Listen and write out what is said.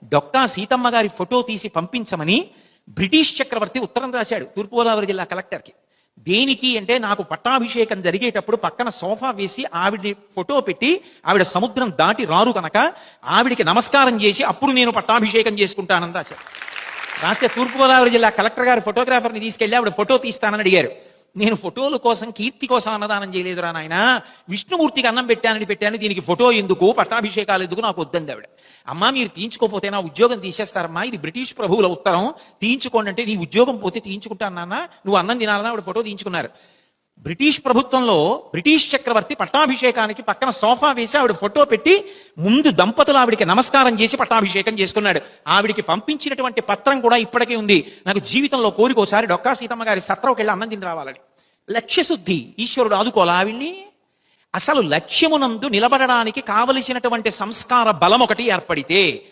డొక్కా సీతమ్మ గారి ఫోటో తీసి పంపించమని బ్రిటిష్ చక్రవర్తి ఉత్తరం రాశాడు తూర్పుగోదావరి జిల్లా కలెక్టర్కి. దేనికి అంటే, నాకు పట్టాభిషేకం జరిగేటప్పుడు పక్కన సోఫా వేసి ఆవిడ్ని ఫోటో పెట్టి ఆవిడ సముద్రం దాటి రారు కనుక ఆవిడికి నమస్కారం చేసి అప్పుడు నేను పట్టాభిషేకం చేసుకుంటానని రాశాడు. రాస్తే తూర్పుగోదావరి జిల్లా కలెక్టర్ గారు ఫోటోగ్రాఫర్ని తీసుకెళ్లి ఆవిడ ఫోటో తీస్తానని అడిగారు. నేను ఫోటోల కోసం, కీర్తి కోసం అన్నదానం చేయలేదురా నాయన, విష్ణుమూర్తికి అన్నం పెట్టాను, దీనికి ఫోటో ఎందుకు, పట్టాభిషేకాలు ఎందుకు, నాకు వద్దంది ఆవిడ. అమ్మా మీరు తీయించుకోపోతే నా ఉద్యోగం తీసేస్తారమ్మా, ఇది బ్రిటిష్ ప్రభువుల ఉత్తరం, తీయించుకోండి అంటే, నీ ఉద్యోగం పోతే తీయించుకుంటాను నాన్న, నువ్వు అన్నం తినాలన్నా ఆవిడ ఫోటో తీయించుకున్నారు. బ్రిటిష్ ప్రభుత్వంలో బ్రిటిష్ చక్రవర్తి పట్టాభిషేకానికి పక్కన సోఫా వేసి ఆవిడ ఫోటో పెట్టి ముందు దంపతులు ఆవిడికి నమస్కారం చేసి పట్టాభిషేకం చేసుకున్నాడు. ఆవిడికి పంపించినటువంటి పత్రం కూడా ఇప్పటికే ఉంది. నాకు జీవితంలో కోరికోసారి డొక్కా సీతమ్మ గారి సత్రంకి వెళ్ళి అన్నం తిని రావాలని. లక్ష్యశుద్ధి, ఈశ్వరుడు ఆదుకోలా ఆవిడ్ని. అసలు లక్ష్యమునందు నిలబడడానికి కావలసినటువంటి సంస్కార బలం ఒకటి ఏర్పడితే